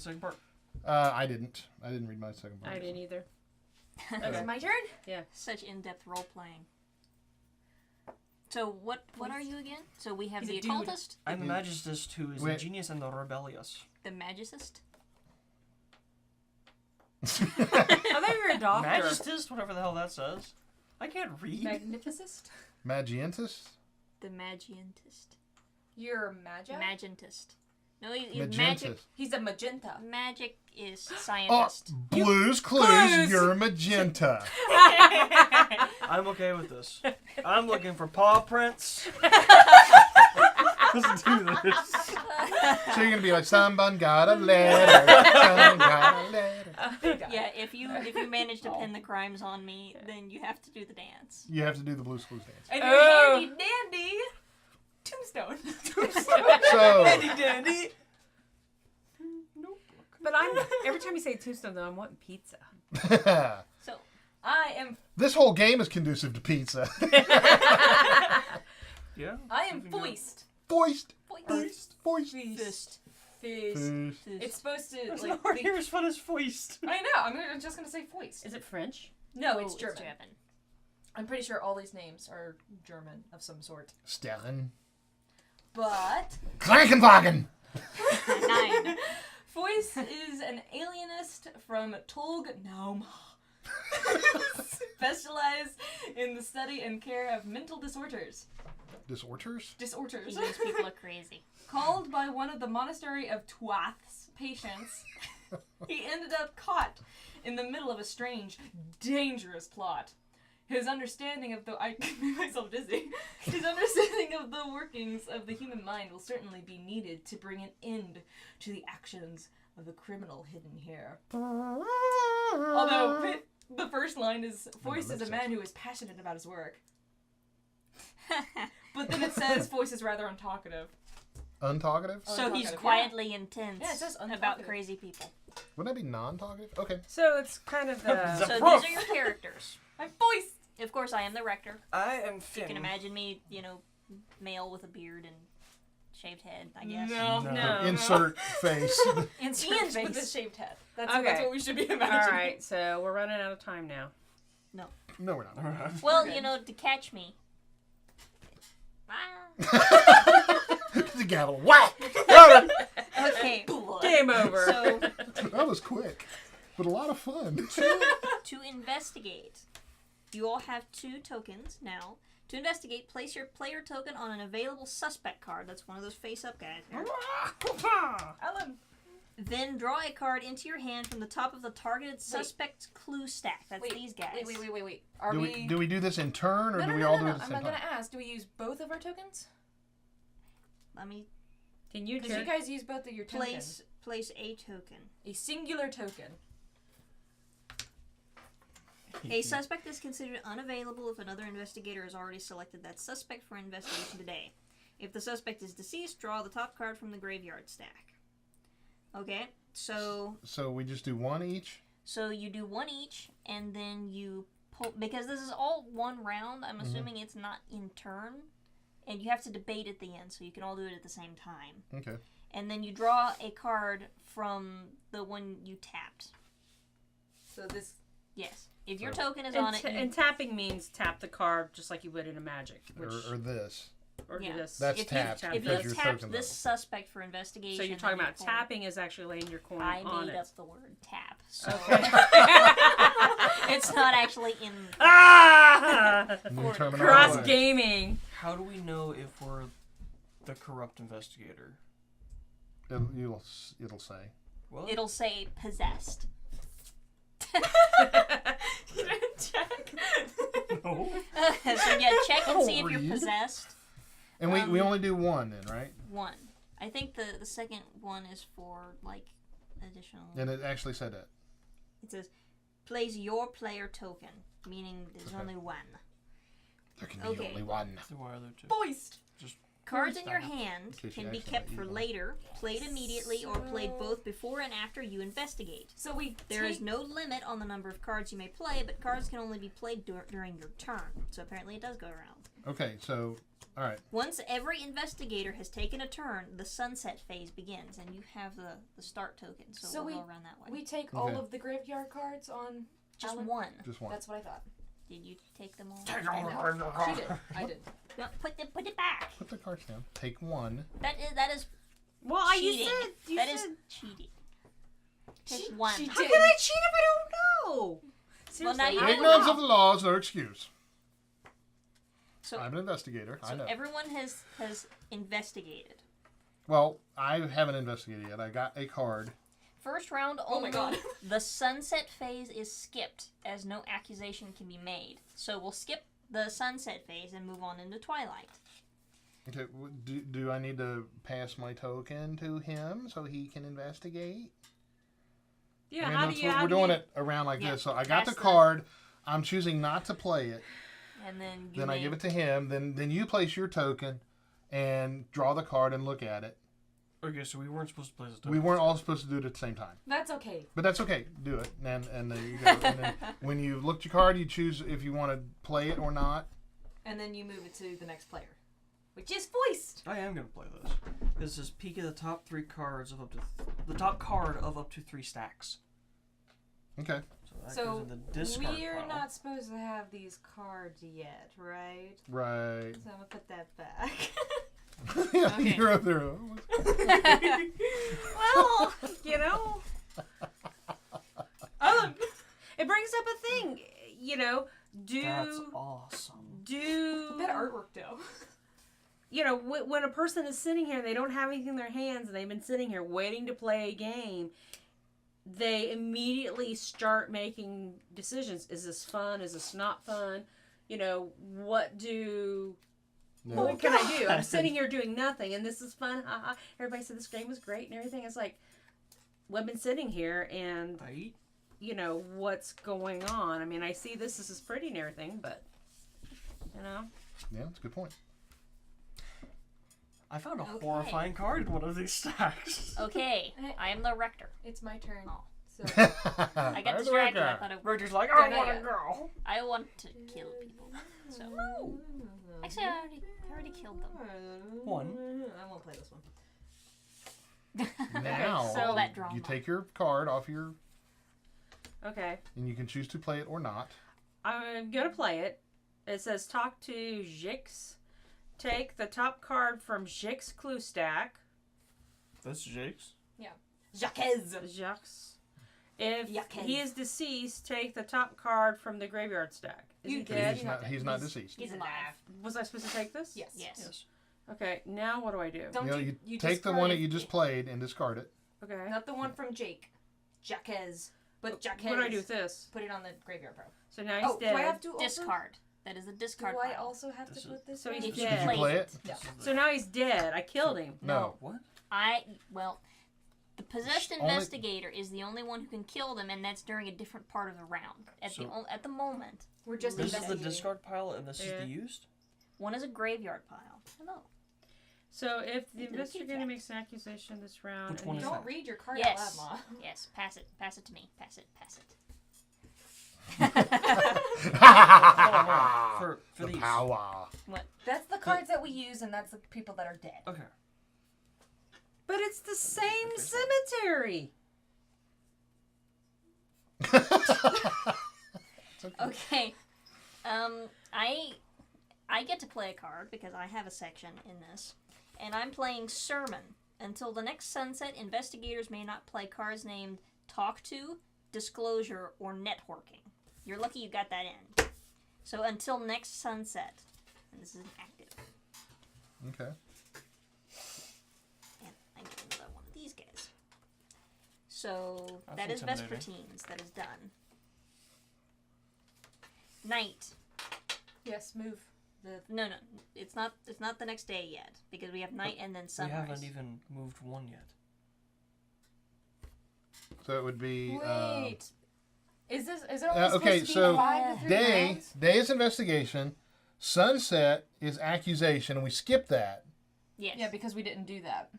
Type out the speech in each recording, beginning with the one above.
second part? I didn't read my second part. I didn't either. Is it my turn? Yeah. Such in-depth role playing. So what are you again? So we have the occultist, I'm the magicist who is the genius and the rebellious. the magicist. I thought you were a doctor. Magistist, whatever the hell that says. I can't read. Magnificist? Magientus? The magientist. You're a magi? Magentist. No, he's Magentus. magic. He's a magenta. Magic is Oh, scientist. Blues Clues, you're a magenta. I'm okay with this. I'm looking for paw prints. Let's do this. So you're gonna be like, someone got a letter, someone got a letter. Yeah, if you manage to pin the crimes on me, then you have to do the dance. You have to do the Blues Clues dance. And you're handy dandy. Tombstone. So, Handy dandy. But every time you say tombstone, though, I'm wanting pizza. So I am this whole game is conducive to pizza. Yeah. I am foist. Foist. Foist. Foist. Fist. Fist. It's supposed to There's like no here as fun as foist. I know, I'm just gonna say foist. Is it French? No, it's German. German. I'm pretty sure all these names are German of some sort. Stern. But Krankenwagen. 9. Foist is an alienist from Tolg Naum. Specialized in the study and care of mental disorders. Disorders? He Disorders. means people are crazy. Called by one of the monastery of Tuath's patients, he ended up caught in the middle of a strange, dangerous plot. His understanding of I made myself dizzy. His understanding of the workings of the human mind will certainly be needed to bring an end to the actions of the criminal hidden here. Although the first line is, Foist is a man who is passionate about his work. But then it says Foist is rather untalkative. Untalkative? So he's Untalkative, quietly intense Yeah, it says about untalkative. crazy people. Wouldn't that be non-talkative? Okay. So it's kind of the... So these are your characters. I'm Foist! Of course, I am the rector. I am You Finn. can imagine me, male with a beard and shaved head, I guess. No. Insert face. Insert Ian's face. with the shaved head. That's Okay. what we should be imagining. All right, so we're running out of time now. No, we're not. Well, Okay. to catch me. Ah. The gavel. Wow! Okay. Game over. So, That was quick, but a lot of fun. to investigate, you all have 2 tokens now. To investigate, place your player token on an available suspect card. That's one of those face-up guys there. Alan. Then draw a card into your hand from the top of the targeted suspect's clue stack. That's these guys. Wait. Are Do we do this in turn, or do we all do it at the I'm same not time? gonna ask. Do we use both of our tokens? Let me Can you Because you guys use both of your tokens. place a token. A singular token. A suspect is considered unavailable if another investigator has already selected that suspect for investigation today. If the suspect is deceased, draw the top card from the graveyard stack. Okay, so we just do one each? So you do one each, and then you pull, because this is all one round, I'm assuming it's not in turn, and you have to debate at the end, so you can all do it at the same time. Okay. And then you draw a card from the one you tapped. So this... Yes. If your token is on it... And tapping means tap the card just like you would in a magic. Which, Or this. or Yeah. this. That's if tapped. you, if because you your tapped token's this up. suspect for investigation... So you're talking then about pull- tapping is actually laying your coin I on made it. up the word tap, so Okay. it's not actually in... Ah! New terminology. Cross gaming. How do we know if we're the corrupt investigator? It'll say. What? It'll say possessed. You didn't check? No. So yeah, check and don't see if you're read. possessed. And we only do one then, right? One. I think the second one is for, like, additional... And it actually said that. It says, place your player token, meaning there's only one. There can be Okay. only one. So why are there 2? Foist! Cards in your hand In case you can be accidentally kept for eat one. later, played immediately, or played both before and after you investigate. So we There is no limit on the number of cards you may play, but cards can only be played during your turn. So apparently it does go around. Okay, so, all right. Once every investigator has taken a turn, the sunset phase begins, and you have the start token, so we'll go around that way. We take Okay. all of the graveyard cards on. Just Alan? one. Just one. That's what I thought. Did you take them all? She did. I did. No, put it back. Put the cards down. Take one. That is Well, cheating. you That is said. cheating. Take one. she How can I cheat if I don't know? Seriously, now you I know. don't Ignorance know. of the law is no excuse. So, I'm an investigator. I know. everyone has investigated. Well, I haven't investigated yet. I got a card. First round Oh my only. God. The sunset phase is skipped, as no accusation can be made. So we'll skip the sunset phase and move on into twilight. Okay, do I need to pass my token to him so he can investigate? Yeah, I mean, how that's do you? what- How we're do doing you, it around like Yeah, this. So I got the pass the- card. I'm choosing not to play it. And then Then I give it to him. Then you place your token and draw the card and look at it. Okay, so we weren't supposed to play this. We weren't all supposed to do it at the same time. That's okay. But that's okay. Do it. And there you go. And then when you looked your card, you choose if you want to play it or not. And then you move it to the next player, which is Foist. I am gonna play this. This is peek at the top 3 cards of up to the top card of up to 3 stacks. Okay. So that So goes in the discard we're pile. not supposed to have these cards yet, right? Right. So I'm gonna put that back. Yeah, Okay. you're up there. well, you know, it brings up a thing. You know, That's awesome. That artwork though. You know, when a person is sitting here, they don't have anything in their hands, and they've been sitting here waiting to play a game, they immediately start making decisions. Is this fun? Is this not fun? You know, what can I do? I'm sitting here doing nothing, and this is fun. Haha. Everybody said this game was great and everything. It's like, well, I've been sitting here, and Right? you know, what's going on. I mean, I see this is pretty and everything, but, you know. Yeah, that's a good point. I found a Okay. horrifying card in one of these stacks. Okay, I am the rector. It's my turn. Oh. So I got distracted. I thought Richard's like, Don't I know want to yet. go. I want to kill people. So actually, I already killed them. One. I won't play this one. Now, So that drama. you take your card off your, Okay. and you can choose to play it or not. I'm going to play it. It says, talk to Jix. Take the top card from Jix clue stack. That's Jake's. Jacques. Jix. If Yuck. he is deceased, take the top card from the graveyard stack. Is he You- dead? He's not deceased. He's alive. Was I supposed to take this? Yes. Yes. Okay, now what do I do? Don't You know, you, you take the one that you just played and discard it. Okay. Not the one from Jake. Jacques. But Jacques. What do I do with this? Put it on the graveyard pro. So now he's Oh, dead. do I have to also, Discard. That is a discard Do I pile. also have This to is- put this? So he's in? If dead. you Did you play play it. it? Yeah. So now he's dead. I killed him. No. What? The possessed Only- investigator is the only one who can kill them, and that's during a different part of the round. At the moment, We're just This is the investigating. discard pile and this Yeah. is the used? one is a graveyard pile. Hello. So if the Into the investigator key makes an accusation this round, Which and one he's- is Don't read your card Yes. out loud, Ma. Yes. Pass it. Pass it to me. Pass it. Pass it. For The these. power. That's the cards that we use, and that's the people that are dead. Okay. but it's the same cemetery. Okay. I get to play a card because I have a section in this, and I'm playing Sermon. Until the next sunset, investigators may not play cards named Talk To, Disclosure, or Networking. You're lucky you got that in. So until next sunset, and this is active. Okay. And I get another one of these guys. So That's that is intimidating. Vespertines. That is done. Night. Yes, move. No, it's not. It's not the next day yet because we have night and then We sunrise. haven't even moved one yet. So it would be Wait. Is it only okay, supposed to be so 5 to 3 day. rounds? Day is investigation. Sunset is accusation, and we skip that. Yes. Yeah, because we didn't do that.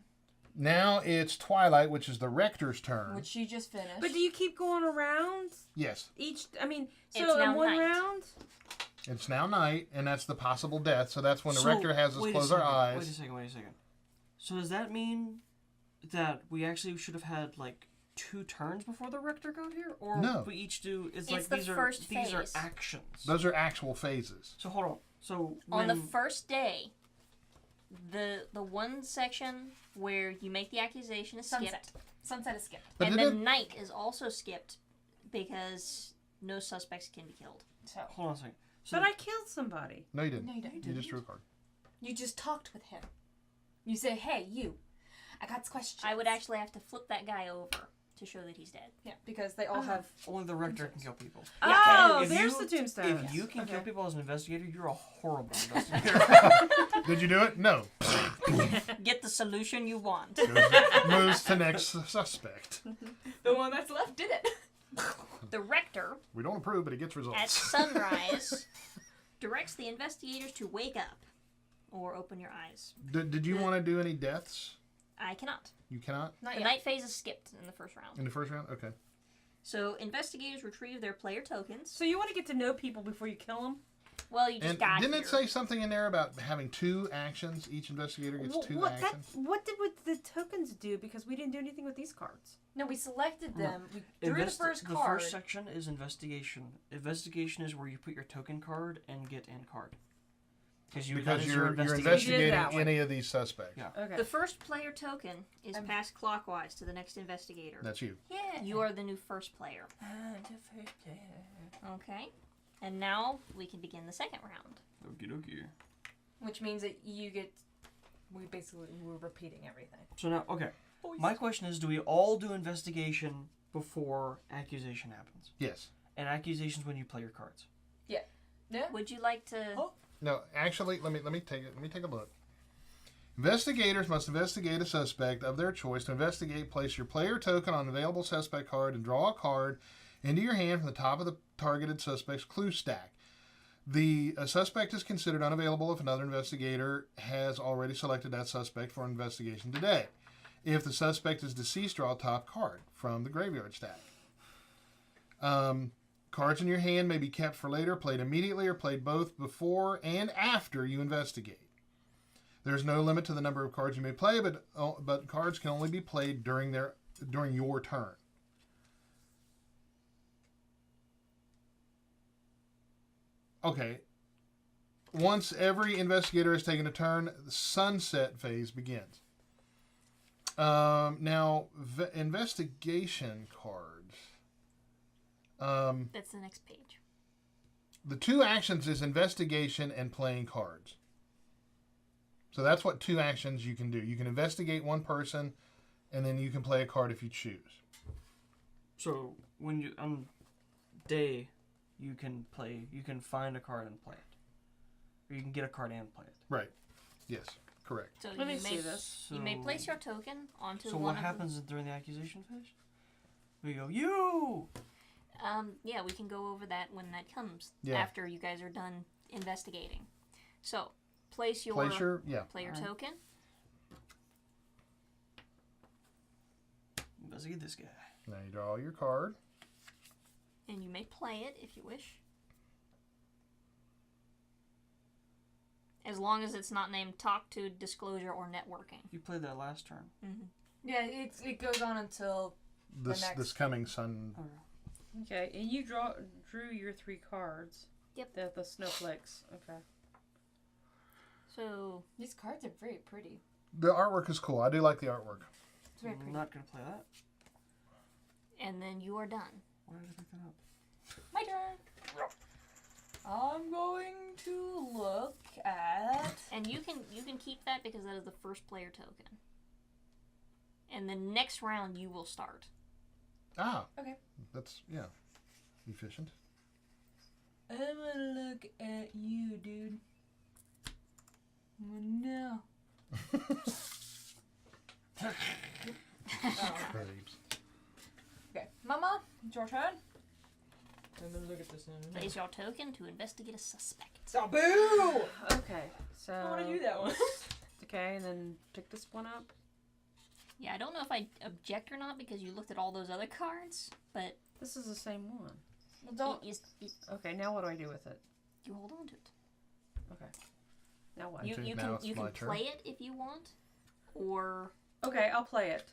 Now it's Twilight, which is the Rector's turn. Which she just finished. But do you keep going around Yes. each? I mean, It's so now in one night. round. It's now night, and that's the possible death. So that's when the So, Rector has us wait a close our second, eyes. Wait a second. So does that mean that we actually should have had like 2 turns before the Rector got here, or No. we each do? It's It's like the these first these are phase. actions. Those are actual phases. So hold on. So On when, the first day, the one section where you make the accusation is Sunset. skipped. Sunset is skipped. But And it then did- night is also skipped because no suspects can be killed. So hold on a second. So But I killed somebody. No, you didn't. No, you didn't. You just drew a card. You just talked with him. You say, "Hey, you. I got questions." I would actually have to flip that guy over to show that he's dead. Yeah, because they all have. only the Rector can kill people. Oh, If there's you- the tombstone. If you can kill Okay. people as an investigator, you're a horrible investigator. Did you do it? No. Get the solution you want. Moves to next suspect. The one that's left did it. The Rector, We don't approve, but he gets results. at sunrise, directs the investigators to wake up or open your eyes. Did you want to do any deaths? I cannot. You cannot Not The yet. night phase is skipped in the first round. in the first round. Okay. So investigators retrieve their player tokens. So you want to get to know people before you kill them? Well, you just And got didn't here. it say something in there about having 2 actions? Each investigator gets 2 actions. What did the tokens do? Because we didn't do anything with these cards. No, we selected them. We drew the first The card. first section is investigation. Investigation is where you put your token card and get end card. Because Because your you're investigation. investigating that one. any of these suspects. Yeah. Okay. The first player token is I'm- passed clockwise to the next investigator. That's you. Yeah. You are the new first player. The first player. Okay. And now we can begin the second round. Okie dokie. Which means that you get. We're repeating everything. So now, okay. My question is, do we all do investigation before accusation happens? Yes. And accusation's when you play your cards. Yeah. Would you like to? Oh. No, actually, let me take it. Let me take a look. Investigators must investigate a suspect of their choice. To investigate, place your player token on the available suspect card and draw a card into your hand from the top of the targeted suspect's clue stack. The suspect is considered unavailable if another investigator has already selected that suspect for investigation today. If the suspect is deceased, draw a top card from the graveyard stack. Cards in your hand may be kept for later, played immediately, or played both before and after you investigate. There's no limit to the number of cards you may play, but cards can only be played during your turn. Okay. Once every investigator has taken a turn, the sunset phase begins. Now, investigation cards. That's the next page. The 2 actions is investigation and playing cards. So that's what 2 actions you can do. You can investigate one person, and then you can play a card if you choose. So when you on day, you can find a card and play it, or you can get a card and play it. Right. Yes. Correct. So Let me you see may, this. you may So- place your token onto So one what of happens during the accusation phase? We go, you! Yeah, we can go over that when that comes. Yeah. After you guys are done investigating. So, place your Placer. Yeah. player Alright. token. Investigate this guy. Now you draw your card. And you may play it if you wish. As long as it's not named talk to, disclosure, or networking. You played that last turn. Mm-hmm. Yeah, it goes on until This next- coming sun. Okay, and you drew your 3 cards. Yep. The snowflakes. Okay. So, these cards are very pretty. The artwork is cool. I do like the artwork. It's very I'm pretty. not gonna play that. and then you are done. Why did I pick that up? My turn. I'm going to look at. And you can keep that because that is the first player token. And the next round you will start. Ah. Okay. That's, yeah. Efficient. I'm gonna look at you, dude. Oh, no. Babes. Okay, Mama, it's your turn. I'm gonna look at this now. Place your token to investigate a suspect. So boo! Okay, so I want to do that one. the Okay, and then pick this one up. Yeah, I don't know if I object or not because you looked at all those other cards, but This is the same one. Well, don't. Okay, now what do I do with it? you hold on to it. Okay. Now what? You Okay, you now can it's you my can turn. play it if you want, or Okay, I'll play it.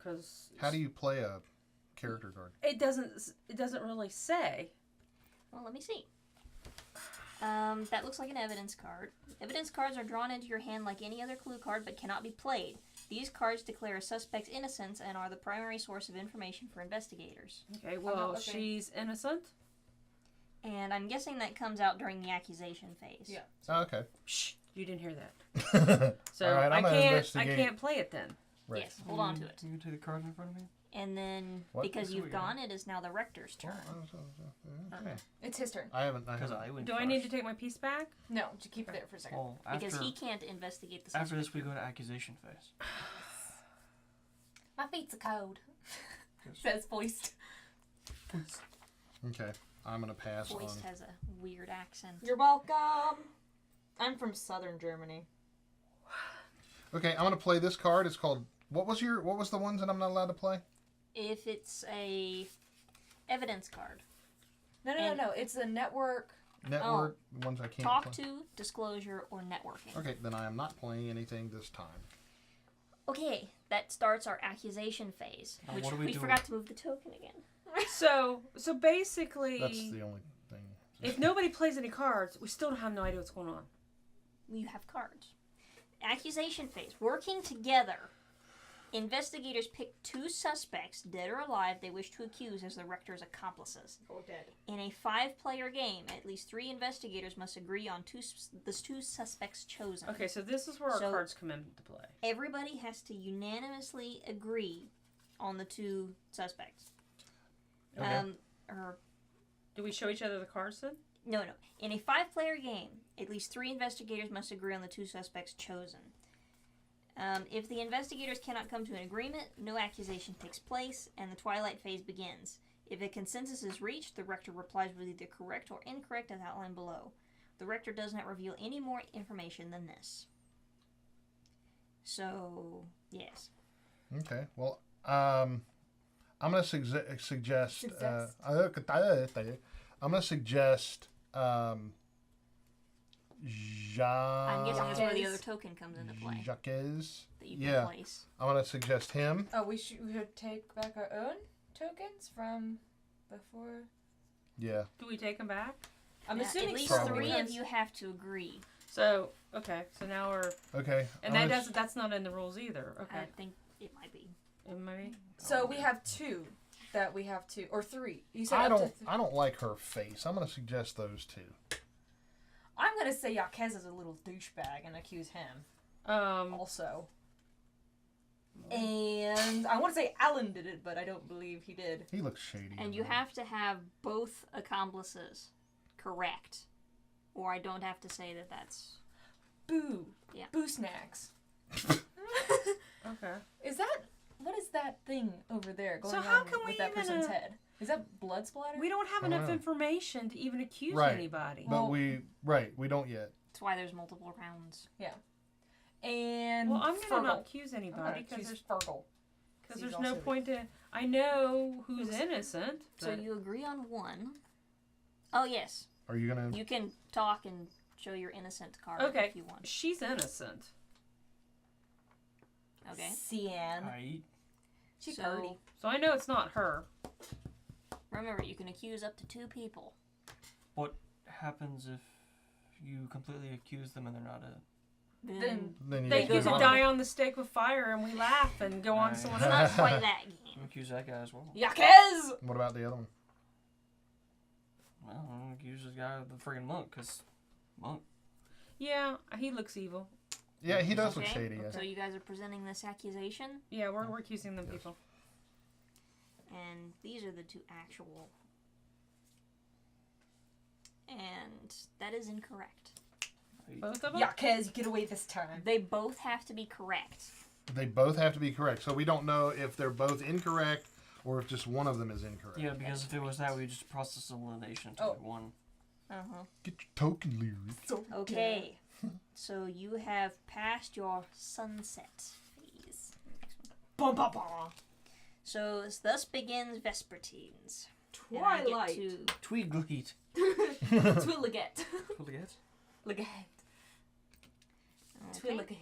Cause How do you play a character card? it doesn't really say. well, let me see. That looks like an evidence card. Evidence cards are drawn into your hand like any other clue card, but cannot be played. These cards declare a suspect's innocence and are the primary source of information for investigators. Okay, well, looking. she's innocent. And I'm guessing that comes out during the accusation phase. Yeah. Oh, okay. Shh, you didn't hear that. So All right, I'm gonna I investigate. can't play it then. Right. Yes, hold on to it. You can take the cards in front of me. And then, What? because This is you've what you got. gone, it is now the rector's turn. Okay. It's his turn. I haven't. Because I went Do first. I need to take my piece back? No, just keep it there for a second. Well, after, Because he can't investigate the after suspect. this, we go to accusation phase. My feet's a code. Yes. Says voiced. Okay. I'm gonna pass on. Voice has a weird accent. You're welcome. I'm from southern Germany. Okay, I'm gonna play this card. It's called. What was the ones that I'm not allowed to play? If it's a evidence card, No. It's a network. Network. The ones I can't talk play. to, disclosure, or networking. Okay, then I am not playing anything this time. Okay, that starts our accusation phase, Now, which what do we we do? forgot to move the token again. So basically, That's the only thing. if nobody plays any cards, we still have no idea what's going on. You have cards. Accusation phase. Working together. Investigators pick 2 suspects, dead or alive, they wish to accuse as the rector's accomplices. Oh, dead. In a 5-player game, at least 3 investigators must agree on the 2 suspects chosen. Okay, so this is where our So- cards come into play. Everybody has to unanimously agree on the 2 suspects. Okay. Or Do we show each other the cards then? no. In a 5-player game, at least 3 investigators must agree on the 2 suspects chosen. If the investigators cannot come to an agreement, no accusation takes place, and the twilight phase begins. If a consensus is reached, the rector replies with either correct or incorrect as outlined below. The rector does not reveal any more information than this. So, yes. Okay. Well, I'm gonna suggest. I'm gonna suggest. I'm guessing that's where the other token comes into play Jacques. that you can Yeah. place. I'm gonna suggest him. Oh, we should take back our own tokens from before. Yeah. Do we take them back? I'm At assuming least Probably. 3 of because- you have to agree. So okay, so now we're Okay. and I'm that gonna- that's not in the rules either. I Okay, think it might be. maybe. So we have 2 that we have to, or 3. You said I up to don't. I don't like her face. I'm gonna suggest those 2. I'm gonna say Yaquez is a little douchebag and accuse him also. And I want to say Alan did it, but I don't believe he did. He looks shady. And you have to have both accomplices correct. Or I don't have to say that that's... Boo. Yeah. Boo snacks. Okay. What is that thing over there going So how on can with we that even, person's head? Is that blood splatter? We don't have I don't enough know. information to even accuse Right. anybody. But Well- we don't yet. That's why there's multiple rounds. And Well, I'm gonna not Fergal. accuse I'm gonna anybody because accuse Fergal. there's he's no also- point to. I know who's innocent. So but- you agree on 1. Oh, yes. Are you gonna? You can talk and show your innocent card Okay. if you want. She's innocent. Okay. Cian. I She's So- purty. So I know it's not her. Remember, you can accuse up to 2 people. What happens if you completely accuse them and they're not a... Then Then you They just get goes to do on. die on the stake with fire, and we laugh and go on to Right. someone It's else. not quite that I'm game. gonna accuse that guy as well. Yaquez! What about the other one? Well, I'm gonna accuse this guy of the friggin' monk, because monk. Yeah, he looks evil. Yeah, he does look Okay. shady. Yes. So you guys are presenting this accusation, Yeah, we're accusing them Yes. people. and these are the 2 actual. And that is incorrect. Both of them. Yaquez, you get away this time. They both have to be correct. They both have to be correct. So we don't know if they're both incorrect or if just one of them is incorrect. Yeah, because if it was that, we just process elimination to Oh. one. Uh-huh. Get your token, Leary. So Okay. So you have passed your sunset phase. Bum, bum, bum. So thus begins Vespertines. And I get Twilight. to- Twigleheat. Twilliget. Twilliget? Liget. Okay. Twilliget.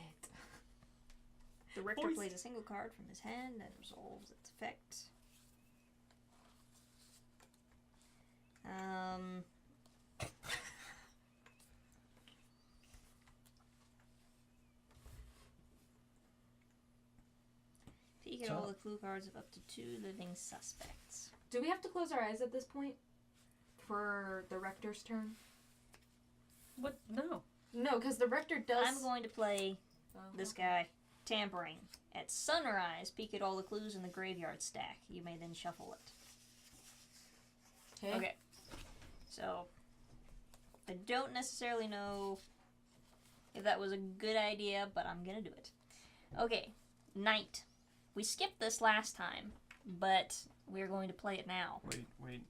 The Rector Boys. plays a single card from his hand and resolves its effect. Peek at all the clue cards of up to 2 living suspects. Do we have to close our eyes at this point? For the Rector's turn? What? No. No, because the Rector does... I'm going to play Oh, this okay. guy, Tampering. At sunrise, peek at all the clues in the graveyard stack. You may then shuffle it. Okay. Okay. So, I don't necessarily know if that was a good idea, but I'm gonna do it. Okay, night. We skipped this last time, but we're going to play it now Wait.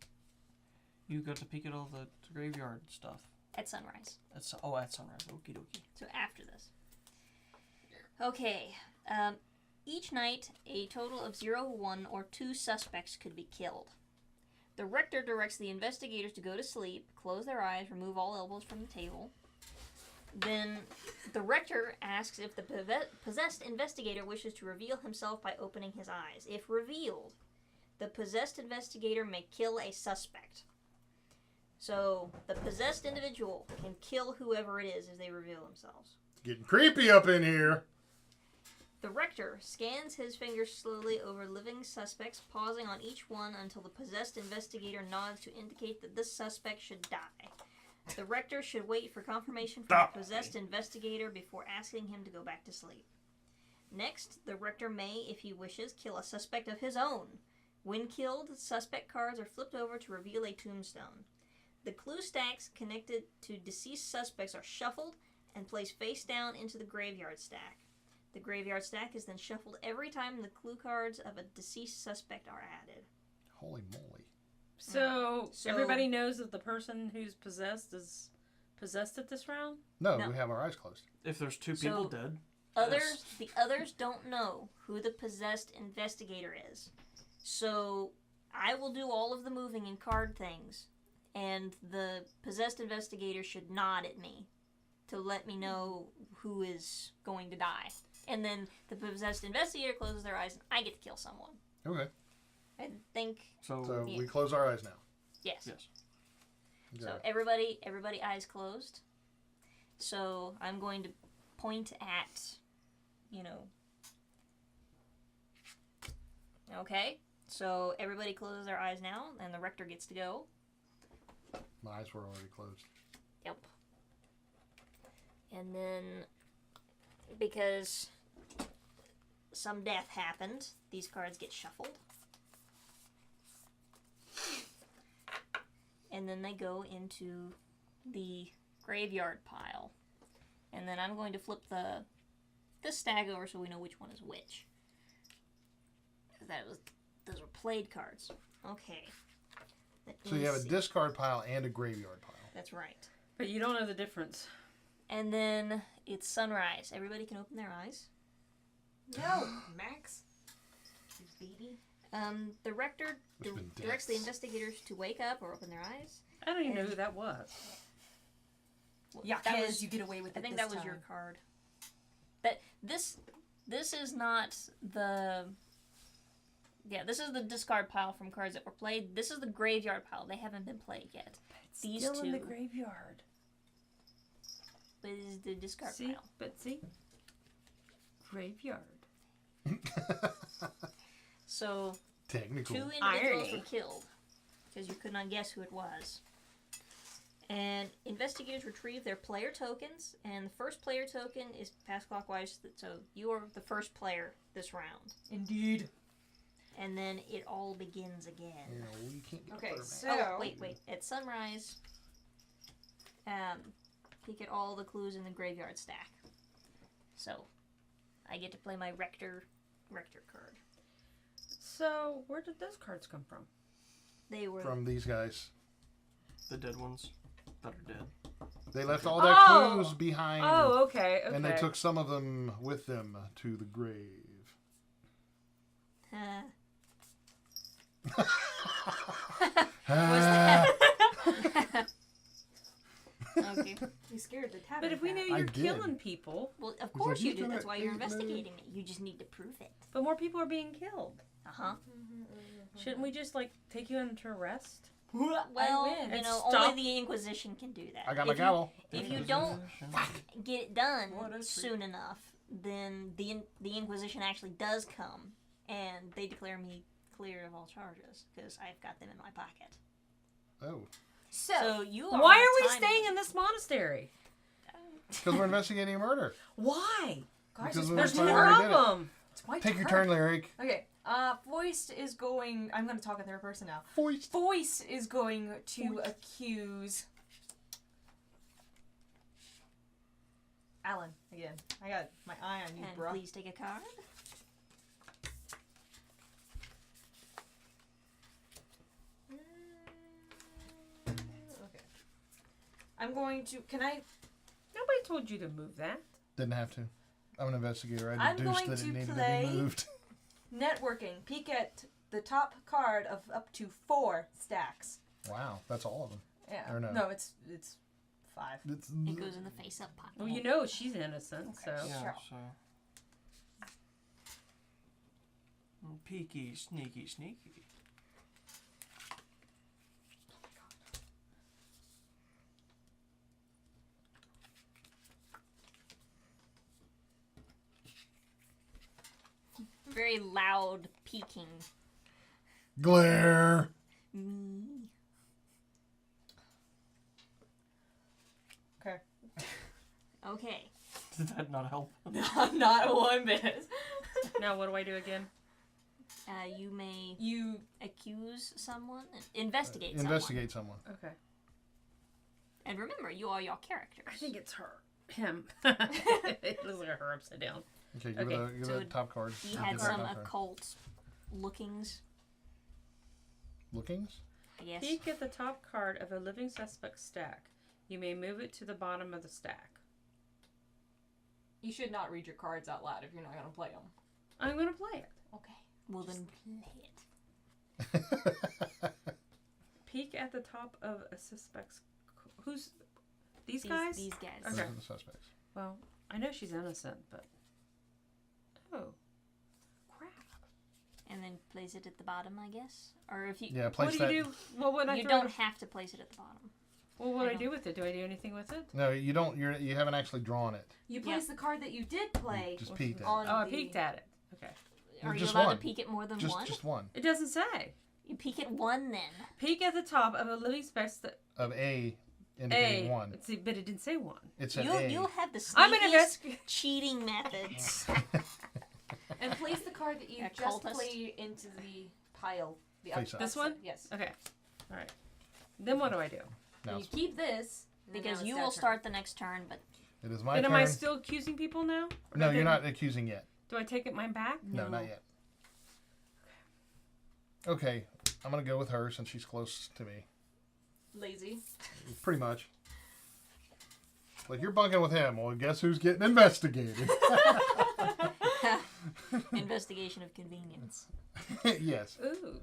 You got to peek at all the graveyard stuff. at sunrise. At sunrise. Okie dokie. So after this. Okay. Each night, a total of 0, 1, or 2 suspects could be killed. The Rector directs the investigators to go to sleep, close their eyes, remove all elbows from the table. Then the Rector asks if the possessed investigator wishes to reveal himself by opening his eyes. If revealed, the possessed investigator may kill a suspect. So the possessed individual can kill whoever it is as they reveal themselves. Getting creepy up in here. The Rector scans his fingers slowly over living suspects, pausing on each one until the possessed investigator nods to indicate that this suspect should die. The Rector should wait for confirmation from the possessed investigator before asking him to go back to sleep. Next, the Rector may, if he wishes, kill a suspect of his own. When killed, suspect cards are flipped over to reveal a tombstone. The clue stacks connected to deceased suspects are shuffled and placed face down into the graveyard stack. The graveyard stack is then shuffled every time the clue cards of a deceased suspect are added. Holy moly. So, So- everybody knows that the person who's possessed is possessed at this round? No, No. we have our eyes closed. If there's 2 people So- dead, The others don't know who the possessed investigator is. So I will do all of the moving and card things, and the possessed investigator should nod at me to let me know who is going to die. And then the possessed investigator closes their eyes and I get to kill someone. Okay. I think So Yeah. we close our eyes now. yes. yes. So Okay. everybody eyes closed. So I'm going to point at, Okay. So everybody closes their eyes now, and the Rector gets to go. My eyes were already closed. Yep. And then, because some death happened, these cards get shuffled. And then they go into the graveyard pile. And then I'm going to flip this stack over so we know which one is which. Those were played cards. Okay. Let So me you have a see. discard pile and a graveyard pile. That's right. But you don't know the difference. And then it's sunrise. Everybody can open their eyes. No, Max. Baby. The Rector There's been directs the deaths. investigators to wake up or open their eyes. I don't even know who that was. Yeah, that kids, was. you get away with it I think this that was your time. card. But this is not the. Yeah, this is the discard pile from cards that were played. This is the graveyard pile. They haven't been played yet. These Still in the two. graveyard. This is the discard See? pile. But see? Graveyard. So Technical. 2 individuals Irony. were killed because you could not guess who it was. And investigators retrieve their player tokens, and the first player token is passed clockwise, so you are the first player this round. Indeed. And then it all begins again. No, you can't get Okay, a third so- man. Oh, wait. At sunrise, peek at all the clues in the graveyard stack. So, I get to play my Rector card. So, where did those cards come from? They were From these guys. The dead ones that are dead. They left all their Oh! clues behind. Oh, okay. And they took some of them with them to the grave. Okay. You scared the tavern. But if we cat. knew I you're did. killing people, Well, of like, course "You you do. cannot That's why you're eat me." investigating it. You just need to prove it. but more people are being killed. Uh-huh. Shouldn't we just like take you into arrest? Well, win. you And know, stop- only the Inquisition can do that. I got my If you- gavel. If you don't get it done What a treat. soon enough, then the Inquisition actually does come, and they declare me clear of all charges because I've got them in my pocket. Oh. So you are. Why on are we time staying limit. in this monastery? Because we're investigating a murder. Why? Guys, Because it's we There's were my more told we of did it. them. It's my Take your turn, Lyric. Okay. Foist is going. I'm going to talk in third person now. Foist. Foist is going to accuse Alan again. I got my eye on you, And bro. please take a card. Okay. I'm going to. Can I? Nobody told you to move that. Didn't have to. I'm an investigator. I I'm deduced going that it to needed play- to be moved. Networking. Peek at the top card of up to 4 stacks. Wow, that's all of them. Yeah. Or no. No, it's 5. It's, It goes in the face-up pocket. Well, you know she's innocent, Okay. so. Yeah, Sure. so. Peeky, sneaky, sneaky. Very loud peeking. glare. Me. Okay. Okay. Did that not help? Not one bit. Now what do I do again? You may You accuse someone, investigate Investigate someone. Okay. someone. And remember, you are your characters. I think it's her. Him. It looks like her upside down. Okay, give Okay, it so the top card. he Or had give it the some top card. occult lookings, Lookings? I guess. Peek at the top card of a living suspect stack. You may move it to the bottom of the stack. you should not read your cards out loud if you're not going to play them. I'm going to play it. Okay. Well, then play it. Peek at the top of a suspect's. Who's. These guys? These guys. Those Okay. are the suspects. Well, I know she's innocent, but. Oh. Crap. And then place it at the bottom, I guess. Or if you Yeah, What place do that. you do? Well, when I you throw don't it- have to place it at the bottom. Well, what do I I do with it? Do I do anything with it? No, you don't. You haven't actually drawn it. You place the card that you did play Just peeked at on Oh, I the... peeked at it. Okay. Are you Just allowed one. to peek at more than it. one? Just one It doesn't say. You peek at one then. Peek at the top of a living suspect. of A indicating one. Let's see, but it didn't say one. It said You'll A. you'll have the I'm an sneakiest investigator. cheating methods. And place the card that you A just cultist. played into the pile. The Face up. This one? Yes. Okay. All right. Then what do I do? Now And you it's- keep this. and then Because now it's you that will turn. start the next turn, but it is my And turn. am I still accusing people now? Or No, do I you're take- not accusing yet. Do I take it mine back? No, not yet. Okay, I'm gonna go with her since she's close to me. Lazy. Pretty much. Like, you're bunking with him. Well, guess who's getting investigated? investigation of convenience. Yes. Ooh.